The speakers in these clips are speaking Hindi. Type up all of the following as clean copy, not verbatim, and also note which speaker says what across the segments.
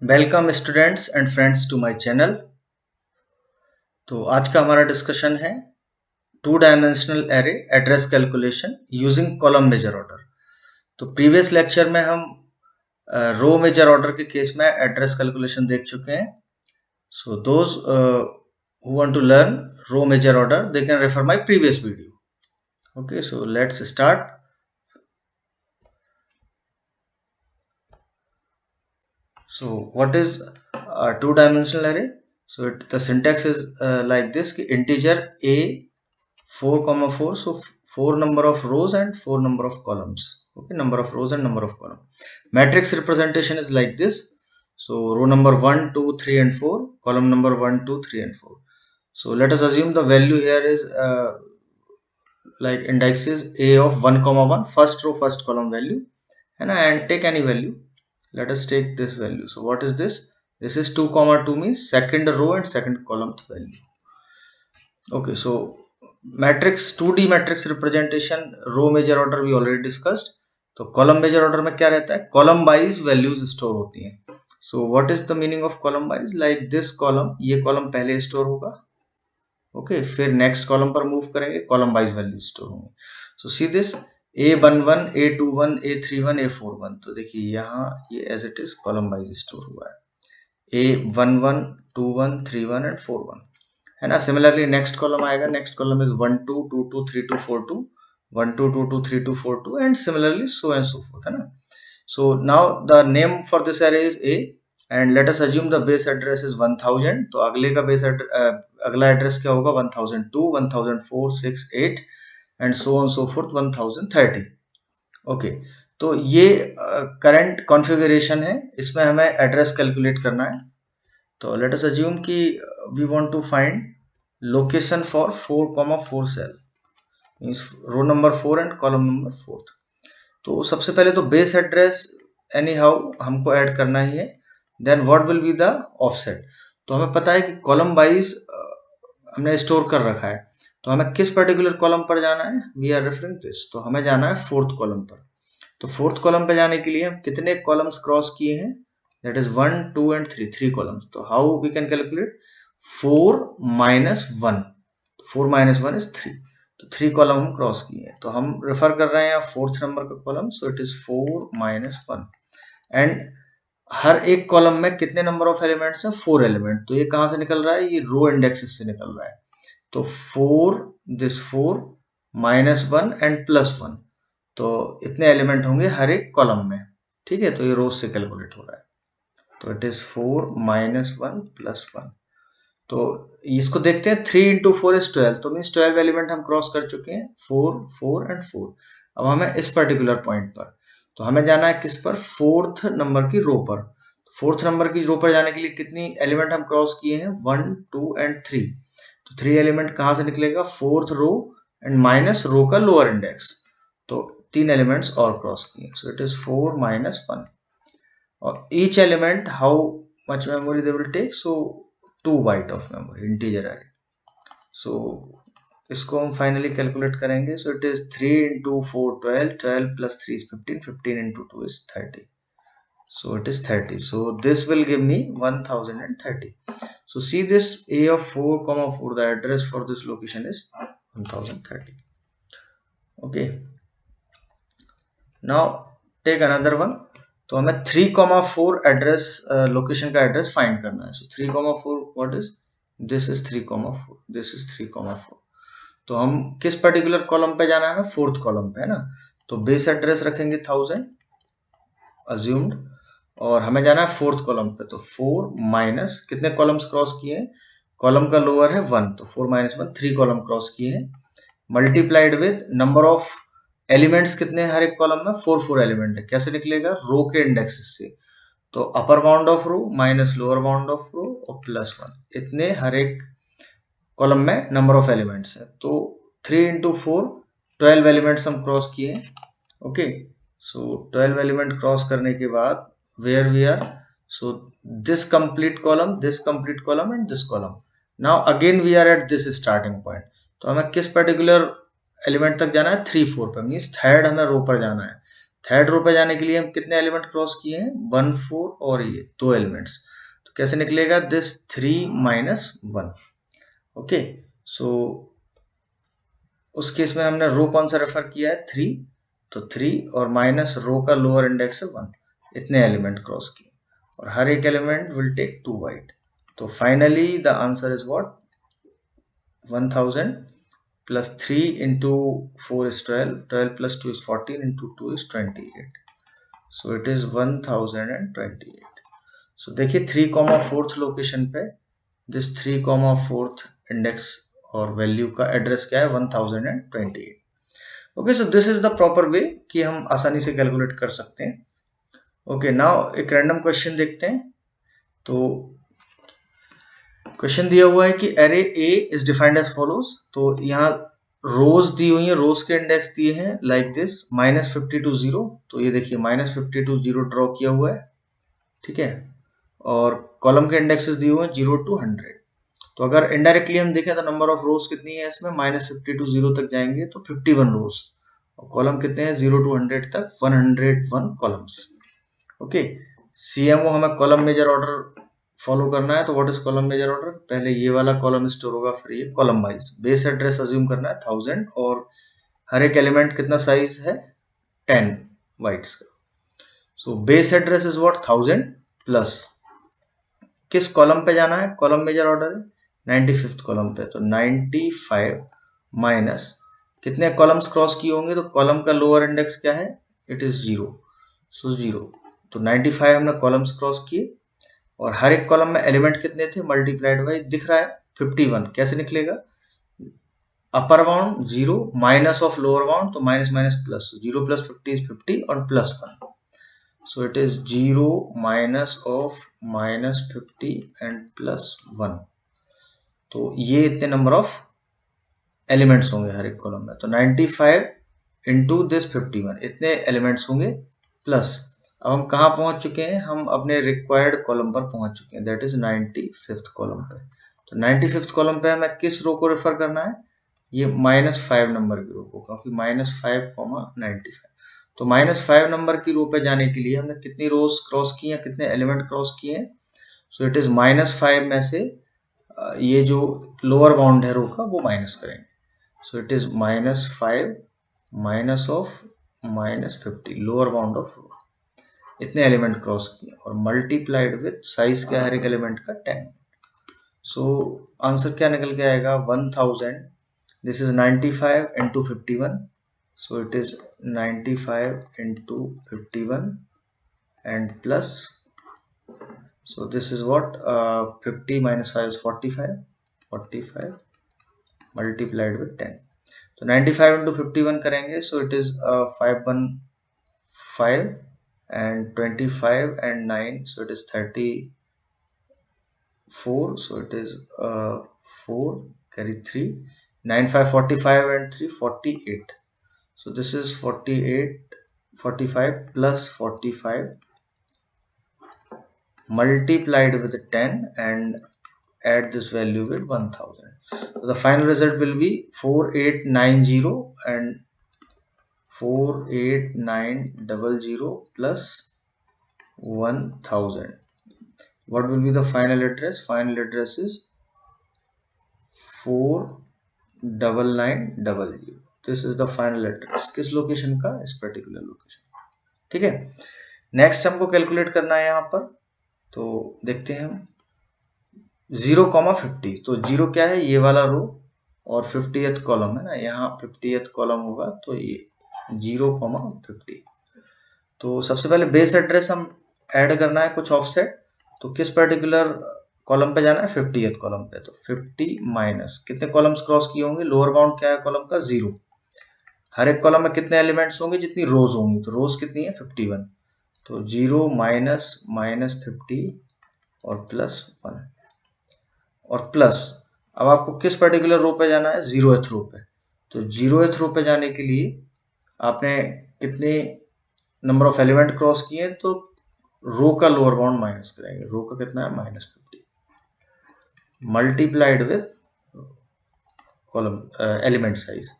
Speaker 1: Welcome students and friends to my channel. तो आज का हमारा डिस्कशन है two dimensional array address calculation using column major order. तो प्रीवियस लेक्चर में हम रो मेजर ऑर्डर के केस में एड्रेस कैलकुलेशन देख चुके हैं। So those who want to learn row major order they can refer my previous video. Okay, so let's start. So what is a two-dimensional array? So the syntax is like this: कि integer a 4,4, so 4 number of rows and 4 number of columns. Okay, number of rows and number of columns. Matrix representation is like this: so row number 1, 2, 3 and 4, column number 1, 2, 3 and 4. So let us assume the value here is like index is a of 1,1, first row first column value, and take any value. Let us take this value. So what is this? This is 2,2 means second row and second column value. Okay, so matrix 2D matrix representation row measure order we already discussed. तो column measure order में क्या रहता है? column wise values store होती हैं. So what is the meaning of column wise? Like this column, ये column पहले store होगा. Okay, फिर next column पर move करेंगे, column wise values store होंगे. So see this A11, A21, A31, A41. तो देखिए यहाँ ये as it is column wise store हुआ है A11, 21, 31 and 41 है ना. Similarly next column आएगा, next column is 1, 2, 2, 2, 3, 2, 4, 2, 1, 2, 2, 2, 3, 2, 4, 2 and similarly so and so forth है ना. So now the name for this array is A and let us assume the base address is 1000. तो अगले का base अगला एड्रेस क्या होगा? 1002, 1004, 6, 8 and so on so forth 1030. Okay, तो ये करंट कॉन्फ़िगरेशन है, इसमें हमें एड्रेस कैलकुलेट करना है. तो लेट अस अज्यूम कि we want to find location for 4,4 cell means row number 4 and column number 4. तो सबसे पहले तो बेस एड्रेस एनी हाउ हमको ऐड करना ही है. Then what will be the offset. तो हमें पता है कि कॉलम वाइज हमने स्टोर कर रखा है, तो हमें किस पर्टिकुलर कॉलम पर जाना है? We are referring this. तो हमें जाना है फोर्थ कॉलम पर. तो फोर्थ कॉलम पे जाने के लिए हम कितने कॉलम्स क्रॉस किए हैं? That is 1, 2 and 3, 3 columns. तो how we can calculate? 4 minus 1. 4 minus 1 is 3. तो 3 कॉलम हम क्रॉस किए हैं, तो हम रेफर कर रहे हैं यहाँ फोर्थ नंबर का column. So it is 4 minus 1 and हर एक कॉलम में कितने नंबर ऑफ एलिमेंट्स हैं? 4 एलिमेंट. तो ये कहाँ से निकल रहा है? ये रो इंडेक्सेस से निकल रहा है. तो 4 दिस 4 -1 एंड +1, तो इतने एलिमेंट होंगे हर एक कॉलम में. ठीक है, तो ये रोज से कैलकुलेट हो रहा है. तो इट इज 4 -1 +1. तो इसको देखते हैं. 3 × 4 is 12. तो मीन्स 12 एलिमेंट हम क्रॉस कर चुके हैं. 4, 4 एंड 4. अब हमें इस पर्टिकुलर पॉइंट पर, तो हमें जाना है किस पर? फोर्थ नंबर की रो पर. फोर्थ नंबर की रो पर जाने के लिए कितनी एलिमेंट हम क्रॉस किए हैं? 1, 2 एंड 3. तो 3 एलिमेंट कहाँ से निकलेगा? Fourth row and minus row का लोअर इंडेक्स. तो 3 एलिमेंट्स और क्रॉस किए. So it is 4 -1. और each element how much memory they will take? So 2 byte of memory, integer array. So इसको हम फाइनली कैलकुलेट करेंगे. So it is 3 × 4 12, 12 + 3 is 15, 15 × 2 is 30. So it is 30. So this will give me 1030. So see this A of 4,4, the address for this location is 1030. Okay. Now take another one. तो हमें 3,4 एड्रेस लोकेशन का एड्रेस फाइंड करना है. सो 3,4 what is? This is 3,4, this is 3,4. तो हम किस पर्टिकुलर कॉलम पे जाना है? फोर्थ कॉलम पे है ना. तो बेस एड्रेस रखेंगे 1000 अज्यूम्ड, और हमें जाना है फोर्थ कॉलम पे. तो 4 माइनस कितने कॉलम्स क्रॉस किए हैं? कॉलम का लोअर है 1, तो 4 - 1, 3 कॉलम क्रॉस किए हैं. Multiplied with number of elements कितने हैं हर एक कॉलम में? 4 4 एलिमेंट है. कैसे निकलेगा? रो के इंडेक्सेस से. तो upper bound of row minus lower bound of row और +1, इतने हर एक कॉलम में नंबर ऑफ एलिमेंट्स है. तो 3 × 4 12 एलिमेंट्स हम क्रॉस किए. ओके, सो 12 एलिमेंट क्रॉस करने के बाद where we are? So this complete column and this column. Now again we are at this starting point. तो हमें किस पर्टिकुलर एलिमेंट तक जाना है? 3 4 पे. मीन्स थर्ड हमें रो पर जाना है. थर्ड रो पे जाने के लिए हम कितने एलिमेंट क्रॉस किए हैं, 1 4 और ये 2 एलिमेंट्स, तो कैसे निकलेगा, दिस 3 माइनस 1। ओके, सो उस केस में हमने रो कौन सा रेफर किया है, 3, तो 3 और माइनस रो का लोअर इंडेक्स है 1, इतने एलिमेंट क्रॉस किए और हर एक एलिमेंट विल टेक 2 वाइट। तो finally the answer is what, 1000 plus 3 into 4 is 12, 12 plus 2 is 14, into 2 is 28, so it is 1028। so देखिए 3, 4th लोकेशन पे दिस 3, 4th इंडेक्स और वैल्यू का एड्रेस क्या है, 1028। Okay, so this is the proper way कि हम आसानी से कैलकुलेट कर सकते हैं। ओके, नाउ एक रैंडम क्वेश्चन देखते हैं। तो क्वेश्चन दिया हुआ है कि array A is defined as follows, तो यहाँ रोज दी हुई है, रोज के इंडेक्स दिए हैं लाइक दिस -50 to 0, तो ये देखिए -50 to 0 ड्रॉ किया हुआ है, ठीक है, और कॉलम के इंडेक्सेस दिए हुए हैं 0 to 100। तो अगर इनडायरेक्टली हम देखें तो नंबर ऑफ रोज कितनी है इसमें, -50 to 0 तक जाएंगे तो 51 रोज, और कॉलम कितने हैं 0 to 100 तक 101 कॉलम्स। ओके, CMO हमें कॉलम मेजर ऑर्डर फॉलो करना है, तो what is column major order, पहले ये वाला कॉलम स्टोर होगा, फिर ये column wise base address assume करना है 1000, और हर एक एलिमेंट कितना साइज है, 10 बाइट्स का। So base address is what 1000 plus किस कॉलम पे जाना है, कॉलम मेजर ऑर्डर है 95th कॉलम पे, तो 95 माइनस कितने कॉलम्स क्रॉस किए होंगे, तो कॉलम का लोअर इंडेक्स क्या है, इट इज 0, सो 0, तो 95 हमने कॉलम्स क्रॉस किए और हर एक कॉलम में एलिमेंट कितने थे, मल्टीप्लाइड बाई दिख रहा है 51, कैसे निकलेगा, upper bound 0 minus of lower bound, तो minus minus plus, 0 plus 50 is 50 और plus 1, so it is 0 minus of -50 and plus 1, तो ये इतने नंबर ऑफ एलिमेंट्स होंगे हर एक कॉलम में, तो 95 इंटू दिस 51 इतने एलिमेंट्स होंगे प्लस, अब हम कहाँ पहुंच चुके हैं, हम अपने रिक्वायर्ड कॉलम पर पहुंच चुके हैं, दैट इज 95th कॉलम पे। तो 95th कॉलम पे हमें किस रो को रेफर करना है, ये -5 नंबर की रो को, क्योंकि -5, 95, तो -5 नंबर की रो पे जाने के लिए हमने कितनी रोज क्रॉस की हैं, कितने एलिमेंट क्रॉस किए हैं, सो इट इज -5 में से ये जो लोअर बाउंड है रो का वो माइनस करेंगे, so it is -5 minus of -50 lower bound of row, इतने एलिमेंट क्रॉस किए और मल्टीप्लाइड विथ साइज क्या हर एक एलिमेंट का 10, सो आंसर क्या निकल के आएगा 1000, this is 95 into 51, so it is 95 into 51 and plus, so this is what 50 minus 5 is 45, 45 multiplied with 10, so 95 into 51 करेंगे, so it is 515 and 25 and 9, so it is 34, so it is 4 carry 3, 9 5 45 and 3 48, so this is 48 45 plus 45 multiplied with 10 and add this value with 1000, so the final result will be 4890 and 48900 plus 1000. What will be the final address, final address is 49900, this is the final address किस लोकेशन का, इस पर्टिकुलर लोकेशन, ठीक है। नेक्स्ट हमको कैलकुलेट करना है यहाँ पर, तो देखते हैं हम 0,50, तो 0 क्या है, ये वाला रो और 50th कॉलम है ना, यहाँ 50th कॉलम होगा, तो ये 0,50, तो सबसे पहले बेस एड्रेस हम ऐड करना है कुछ ऑफसेट, तो किस पर्टिकुलर कॉलम पे जाना है, 50th कॉलम पे, तो 50 माइनस कितने कॉलम्स क्रॉस किए होंगे, लोअर बाउंड क्या है कॉलम का 0, हर एक कॉलम में कितने एलिमेंट्स होंगे, जितनी रोज होंगी, तो रोज कितनी है 51, तो 0 माइनस -50 और प्लस 1 और प्लस, अब आपको किस पर्टिकुलर रो पे जाना है, 0th रो पे, तो 0th रो पे जाने के लिए आपने कितने नंबर ऑफ एलिमेंट क्रॉस किए, तो रो का लोअर बाउंड माइनस करेंगे, रो का कितना है -50 multiplied with column element size,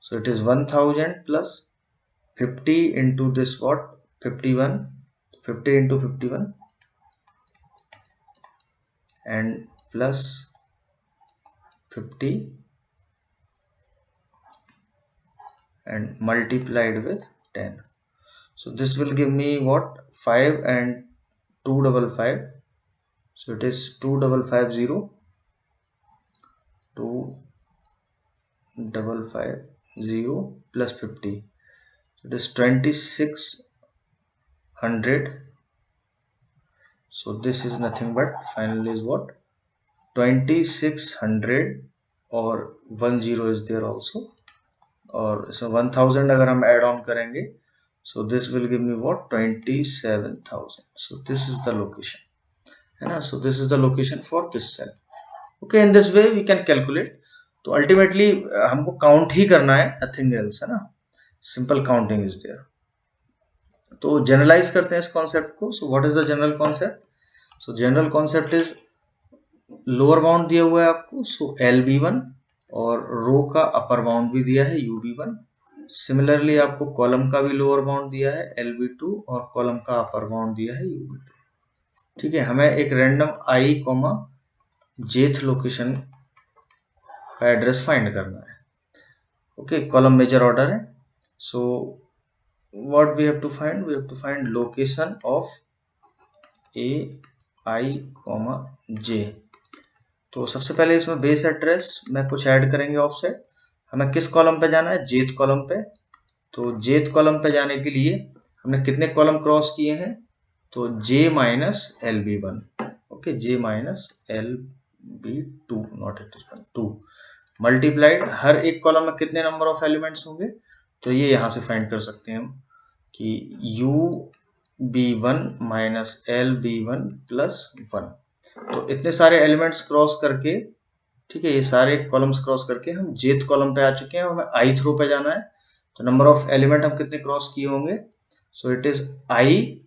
Speaker 1: so it is 1000 plus 50 into this what 51, 50 into 51 and plus 50 and multiplied with 10. So this will give me what 5 and 255. So it is 2550 2550 plus 50. So it is 2600. So this is nothing but finally is what 2600 और 10 is there also, और so 1000 अगर हम add on करेंगे, so this will give me what 27,000. So this is the location, है ना. So this is the location for this cell. Okay, in this way we can calculate. तो ultimately हमको count ही करना है, nothing else, है ना. Simple counting is there. तो generalize करते हैं इस concept को. So what is the general concept? So general concept is lower bound दिया हुआ है आपको, सो LB1 और रो का अपर बाउंड भी दिया है UB1. सिमिलरली आपको कॉलम का भी लोअर बाउंड दिया है LB2 और कॉलम का अपर बाउंड दिया है UB2. ठीक है, हमें एक रैंडम i, jth लोकेशन का एड्रेस फाइंड करना है. ओके, कॉलम मेजर ऑर्डर है. So what we have to find, we have to find location of a, i, j. तो सबसे पहले इसमें बेस एड्रेस में कुछ ऐड करेंगे ऑफसेट. हमें किस कॉलम पे जाना है, जेथ कॉलम पे. तो जेथ कॉलम पे जाने के लिए हमने कितने कॉलम क्रॉस किए हैं, तो j minus LB1. Okay, j minus LB2 not it is 2 multiplied हर एक कॉलम में कितने नंबर ऑफ एलिमेंट्स होंगे, तो ये यहाँ से फाइंड कर सकते हैं हम कि UB1 माइनस LB1 प्लस 1. तो इतने सारे एलिमेंट्स क्रॉस करके, ठीक है, ये सारे कॉलम्स क्रॉस करके हम जेथ कॉलम पे आ चुके हैं. हमें ith रो पे जाना है. तो नंबर ऑफ एलिमेंट हम कितने क्रॉस किए होंगे, सो इट इज i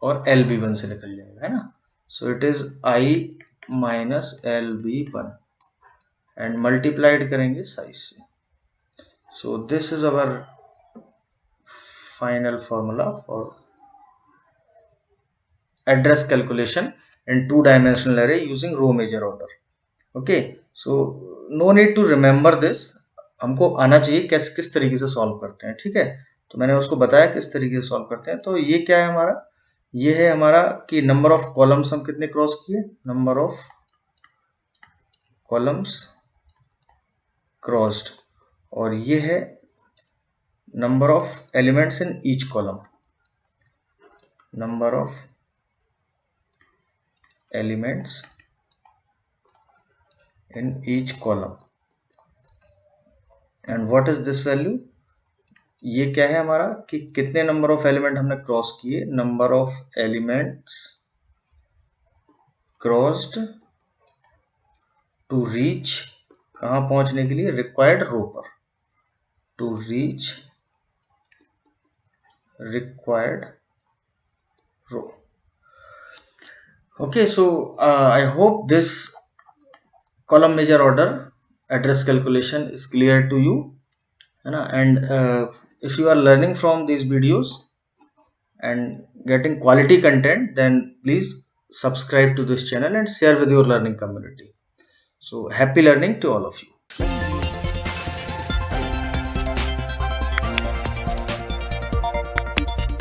Speaker 1: और LB1 से निकल जाएगा, है ना. सो it is i minus LB1 and multiplied करेंगे साइज से. सो this is our final formula for address calculation in 2-dimensional array using row major order. Okay, so no need to remember this. हमको आना चाहिए किस तरीके से सॉल्व करते हैं. ठीक है, तो मैंने उसको बताया किस तरीके से सॉल्व करते हैं. तो ये क्या है हमारा, ये है हमारा कि नंबर ऑफ कॉलम्स हम कितने क्रॉस किए, नंबर ऑफ कॉलम्स क्रॉस्ड, और ये है number of elements in each column, number of elements in each column. and what is this value, ये क्या है हमारा कि कितने नंबर ऑफ एलिमेंट हमने क्रॉस किए, number of elements crossed to reach, कहाँ पहुंचने के लिए, रिक्वायर्ड रो पर, to reach required row. Okay, so I hope this column measure order address calculation is clear to you, है ना. And if you are learning from these videos and getting quality content, then please subscribe to this channel and share with your learning community. So happy learning to all of you.